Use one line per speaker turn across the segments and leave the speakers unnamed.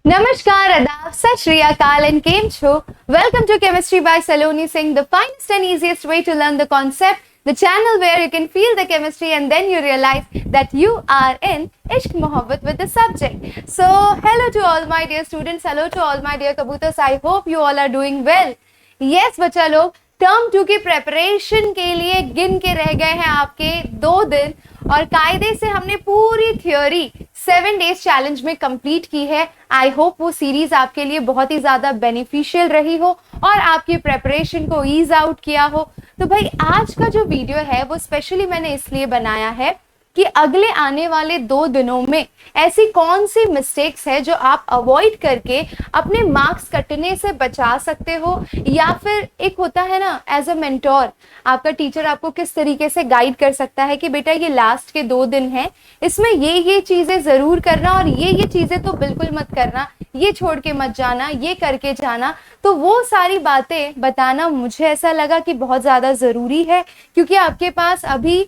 Namaskar, Adab, Sat Shri Akal and Kem Cho. Welcome to Chemistry by Saloni Singh, the finest and easiest way to learn the concept, the channel where you can feel the chemistry and then you realize that you are in Ishq Mohabbat with the subject. So, hello to all my dear students, hello to all my dear Kabutas. I hope you all are doing well. Yes, बच्चा लोग term 2 की preparation के लिए गिन के रह गए हैं आपके 2 दिन और कायदे से हमने पूरी थ्योरी 7 डेज चैलेंज में कंप्लीट की है। आई होप वो सीरीज आपके लिए बहुत ही ज्यादा बेनिफिशियल रही हो और आपकी प्रेपरेशन को ईज आउट किया हो। तो भाई आज का जो वीडियो है वो स्पेशली मैंने इसलिए बनाया है कि अगले आने वाले 2 दिनों में ऐसी कौन सी मिस्टेक्स है जो आप अवॉइड करके अपने मार्क्स कटने से बचा सकते हो, या फिर एक होता है ना एज अ मेंटोर, आपका टीचर आपको किस तरीके से गाइड कर सकता है कि बेटा ये लास्ट के 2 दिन हैं, इसमें ये चीजें जरूर करना और ये चीजें तो बिल्कुल मत करना, ये छोड़ के मत जाना, ये करके जाना। तो वो सारी बातें बताना मुझे ऐसा लगा कि बहुत ज्यादा जरूरी है, क्योंकि आपके पास अभी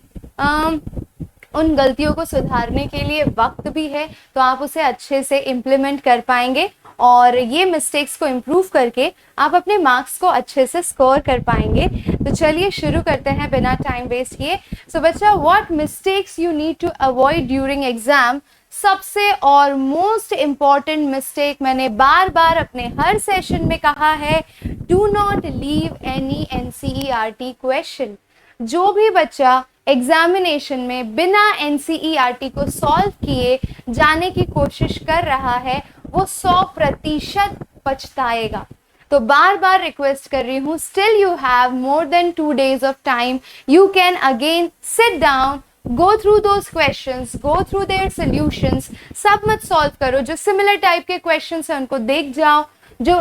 उन गलतियों को सुधारने के लिए वक्त भी है, तो आप उसे अच्छे से इम्प्लीमेंट कर पाएंगे और ये मिस्टेक्स को इम्प्रूव करके आप अपने मार्क्स को अच्छे से स्कोर कर पाएंगे। तो चलिए शुरू करते हैं बिना टाइम वेस्ट किए। सो बच्चा, what mistakes you need to avoid during exam. सबसे और मोस्ट इम्पॉर्टेंट मिस्टेक मैंने बार बार अपने हर सेशन में कहा है, do not leave any NCERT question. जो भी बच्चा एग्जामिनेशन में बिना एनसीईआरटी को सॉल्व किए जाने की कोशिश कर रहा है वो 100% पछताएगा। तो बार बार रिक्वेस्ट कर रही हूँ, still you have more than 2 days of time, you can again sit down, go through those questions, go through their solutions. सब मत सॉल्व करो, जो सिमिलर टाइप के क्वेश्चंस हैं उनको देख जाओ। जो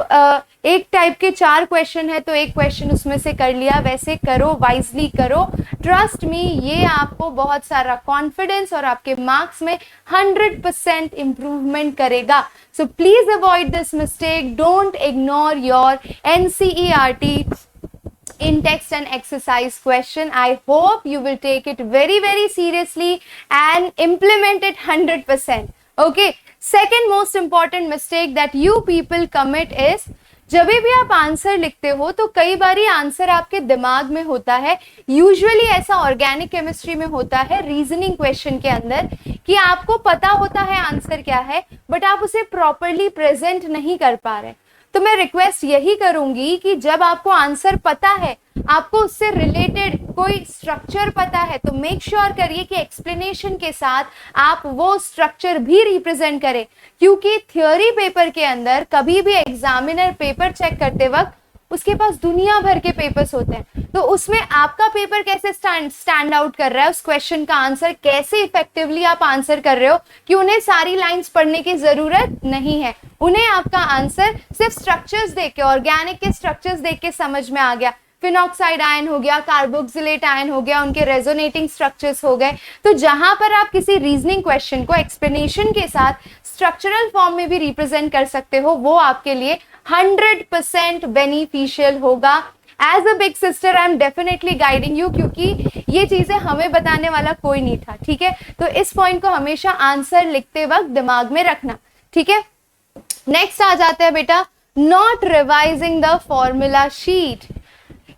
एक टाइप के 4 क्वेश्चन है तो एक क्वेश्चन उसमें से कर लिया, वैसे करो, वाइजली करो। ट्रस्ट मी, ये आपको बहुत सारा कॉन्फिडेंस और आपके मार्क्स में 100% इम्प्रूवमेंट करेगा। So please avoid this mistake, don't ignore your NCERT in text and exercise question. I hope you will take it very seriously and implement it 100%. Okay, second most important mistake that you people commit is, जब भी आप answer लिखते हो तो कई बार answer आपके दिमाग में होता है, यूजुअली ऐसा ऑर्गेनिक केमिस्ट्री में होता है, रीजनिंग क्वेश्चन के अंदर, कि आपको पता होता है आंसर क्या है बट आप उसे प्रॉपरली प्रेजेंट नहीं कर पा रहे। तो मैं रिक्वेस्ट यही करूंगी कि जब आपको आंसर पता है, आपको उससे रिलेटेड कोई स्ट्रक्चर पता है, तो मेक श्योर करिए कि एक्सप्लेनेशन के साथ आप वो स्ट्रक्चर भी रिप्रेजेंट करें, क्योंकि थ्योरी पेपर के अंदर कभी भी एग्जामिनर पेपर चेक करते वक्त उसके पास दुनिया भर के पेपर्स होते हैं, तो उसमें आपका पेपर कैसे स्टैंड आउट कर रहा है, उस क्वेश्चन का आंसर कैसे इफेक्टिवली आप आंसर कर रहे हो, कि उन्हें सारी लाइंस पढ़ने की जरूरत नहीं है। उन्हें आपका आंसर सिर्फ स्ट्रक्चर्स देख के, ऑर्गेनिक के स्ट्रक्चर्स देख के समझ में आ गया, फिनॉक्साइड आयन हो गया, कार्बोक्सिलेट आयन हो गया, उनके रेजोनेटिंग स्ट्रक्चर्स हो गए। तो जहां पर आप किसी रीजनिंग क्वेश्चन को एक्सप्लेनेशन के साथ स्ट्रक्चरल फॉर्म में भी रिप्रेजेंट कर सकते हो, वो आपके लिए 100% बेनिफिशियल होगा। As a big sister I am definitely guiding you, क्योंकि ये चीजें हमें बताने वाला कोई नहीं था, ठीक है। तो इस पॉइंट को हमेशा आंसर लिखते वक्त दिमाग में रखना, ठीक है। नेक्स्ट आ जाते हैं बेटा, not revising the formula sheet.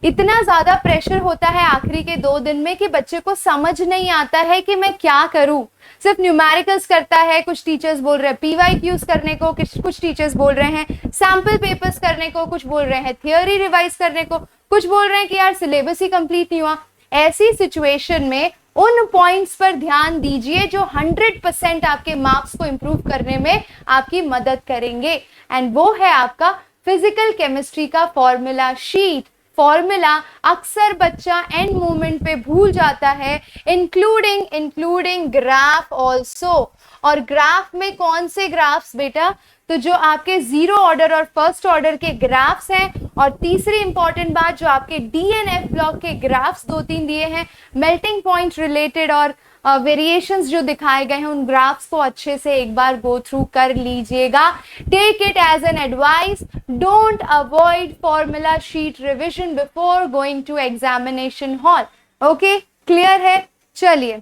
इतना ज्यादा प्रेशर होता है आखिरी के 2 दिन में कि बच्चे को समझ नहीं आता है कि मैं क्या करूं। सिर्फ न्यूमेरिकल्स करता है, कुछ टीचर्स बोल रहे हैं पीवाईक्यूज करने को, कुछ टीचर्स बोल रहे हैं सैंपल पेपर्स करने को, कुछ बोल रहे हैं थियोरी रिवाइज करने को, कुछ बोल रहे हैं कि यार सिलेबस ही कंप्लीट नहीं हुआ। ऐसी सिचुएशन में उन पॉइंट्स पर ध्यान दीजिए जो 100% आपके मार्क्स को इंप्रूव करने में आपकी मदद करेंगे, एंड वो है आपका फिजिकल केमिस्ट्री का फॉर्मूला शीट। फॉर्मूला अक्सर बच्चा एंड मोमेंट पे भूल जाता है, इंक्लूडिंग ग्राफ ऑल्सो। और ग्राफ में कौन से ग्राफ्स बेटा, तो जो आपके 0 ऑर्डर और 1st ऑर्डर के ग्राफ्स हैं, और तीसरी इंपॉर्टेंट बात जो आपके डीएनएफ ब्लॉक के ग्राफ्स 2-3 दिए हैं, मेल्टिंग पॉइंट रिलेटेड और वेरिएशंस जो दिखाए गए हैं, उन ग्राफ्स को अच्छे से एक बार गो थ्रू कर लीजिएगा। Take it as an advice, don't avoid formula sheet revision before going to examination hall. Okay, clear है। चलिए,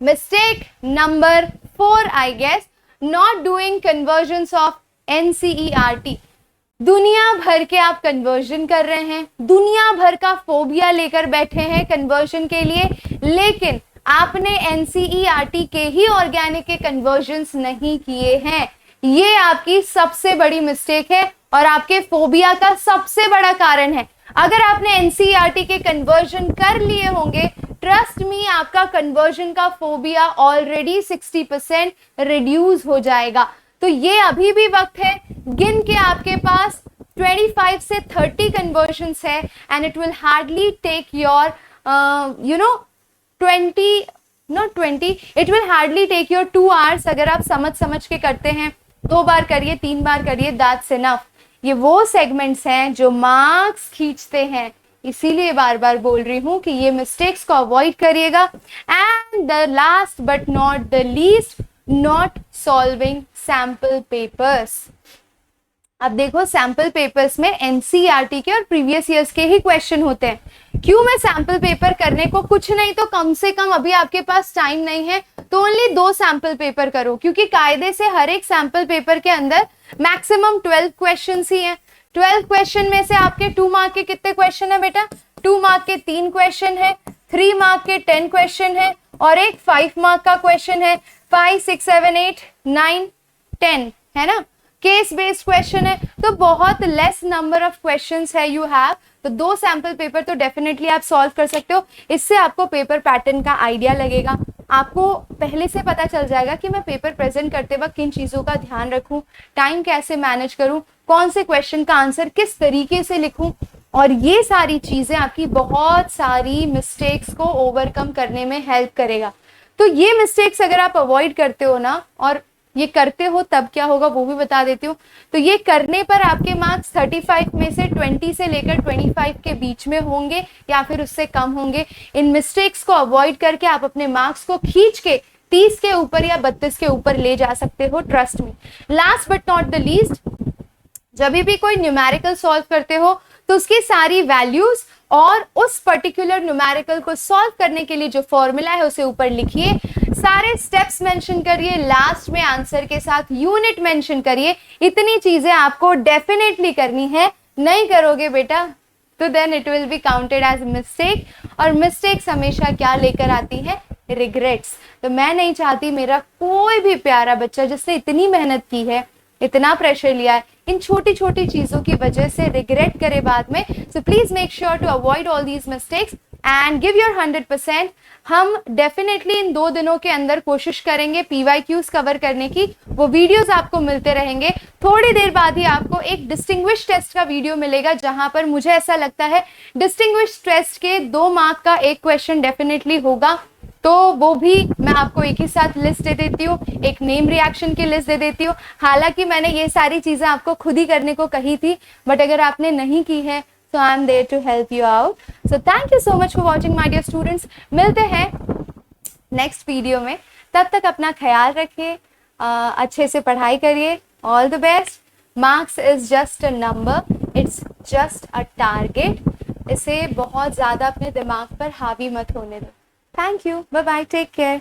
mistake number 4 I guess, not doing conversions of NCERT, दुनिया भर के आप कन्वर्जन कर रहे हैं, दुनिया भर का फोबिया लेकर बैठे हैं कन्वर्जन के लिए, लेकिन आपने NCERT के ही ऑर्गेनिक के कन्वर्जन्स नहीं किए हैं। ये आपकी सबसे बड़ी मिस्टेक है और आपके फोबिया का सबसे बड़ा कारण है। अगर आपने NCERT के कन्वर्जन कर लिए होंगे, ट्रस्ट मी, आपका कन्वर्जन का फोबिया ऑलरेडी 60% रिड्यूस हो जाएगा। तो ये अभी भी वक्त है, गिन के आपके पास 25 से 30 कन्वर्जन्स है and it will hardly take your 20 it will hardly take your 2 hours. अगर आप समझ के करते हैं, 2 बार करिए, 3 बार करिए, दैट्स इनफ। ये वो सेगमेंट्स हैं जो मार्क्स खींचते हैं, इसीलिए बार बार बोल रही हूं कि ये मिस्टेक्स को अवॉइड करिएगा। And the last but not the least, not solving sample papers. अब देखो, सैंपल पेपर्स में NCERT के और प्रीवियस ईयर्स के ही क्वेश्चन होते हैं। क्यों मैं सैंपल पेपर करने को, कुछ नहीं तो कम से कम अभी आपके पास टाइम नहीं है तो ओनली 2 सैंपल पेपर करो, क्योंकि कायदे से हर एक सैंपल पेपर के अंदर मैक्सिमम 12 क्वेश्चन ही हैं। 12 क्वेश्चन में से आपके 2 मार्क के कितने क्वेश्चन है बेटा? 2 मार्क के 3 क्वेश्चन है, 3 मार्क के 10 क्वेश्चन है और एक 5 मार्क का क्वेश्चन है। 5, 6, 7, 8, 9, 10 है ना, केस बेस्ड क्वेश्चन है, तो बहुत लेस नंबर ऑफ क्वेश्चंस है यू हैव। तो 2 सैंपल पेपर तो डेफिनेटली आप सॉल्व कर सकते हो। इससे आपको पेपर पैटर्न का आइडिया लगेगा, आपको पहले से पता चल जाएगा कि मैं पेपर प्रेजेंट करते वक्त किन चीज़ों का ध्यान रखूं, टाइम कैसे मैनेज करूं, कौन से क्वेश्चन का आंसर किस तरीके से लिखूं, और ये सारी चीज़ें आपकी बहुत सारी मिस्टेक्स को ओवरकम करने में हेल्प करेगा। तो ये मिस्टेक्स अगर आप अवॉइड करते हो ना, और ये करते हो तब क्या होगा वो भी बता देती हूँ। तो ये करने पर आपके मार्क्स 35 में से 20 से लेकर 25 के बीच में होंगे या फिर उससे कम होंगे। इन मिस्टेक्स को अवॉइड करके आप अपने मार्क्स को खींच के 30 के ऊपर या 32 के ऊपर ले जा सकते हो, trust me. Last but not the least, जब भी कोई न्यूमेरिकल सॉल्व करते हो तो उसकी सारी वैल्यूज और उस पर्टिकुलर न्यूमेरिकल को सॉल्व करने के लिए जो फॉर्मूला है उसे ऊपर लिखिए, सारे स्टेप्स मेंशन करिए, लास्ट में आंसर के साथ यूनिट मेंशन करिए। इतनी चीजें आपको डेफिनेटली करनी है। नहीं करोगे बेटा तो then it will be counted as mistake, और मिस्टेक्स हमेशा क्या लेकर आती है? रिग्रेट्स। तो मैं नहीं चाहती मेरा कोई भी प्यारा बच्चा जिसने इतनी मेहनत की है, इतना प्रेशर लिया है, इन छोटी छोटी चीजों की वजह से रिग्रेट करे बाद में। So please make sure to avoid all these mistakes and give your 100%। हम डेफिनेटली इन 2 दिनों के अंदर कोशिश करेंगे PYQs कवर करने की, वो वीडियोस आपको मिलते रहेंगे। थोड़ी देर बाद ही आपको एक डिस्टिंग्विश टेस्ट का वीडियो मिलेगा, जहां पर मुझे ऐसा लगता है डिस्टिंग्विश टेस्ट के 2 मार्क का एक क्वेश्चन डेफिनेटली होगा, तो वो भी मैं आपको एक ही साथ लिस्ट दे देती हूँ, एक नेम रिएक्शन की लिस्ट दे देती हूँ। हालांकि मैंने ये सारी चीजें आपको खुद ही करने को कही थी, बट अगर आपने नहीं की है so I'm there to help you out. So thank you so much for watching my dear students. मिलते हैं नेक्स्ट वीडियो में, तब तक अपना ख्याल रखिए, अच्छे से पढ़ाई करिए। All the best. Marks is just a number, it's just a target. इसे बहुत ज़्यादा अपने दिमाग पर हावी मत होने दो। Thank you, bye bye, take care.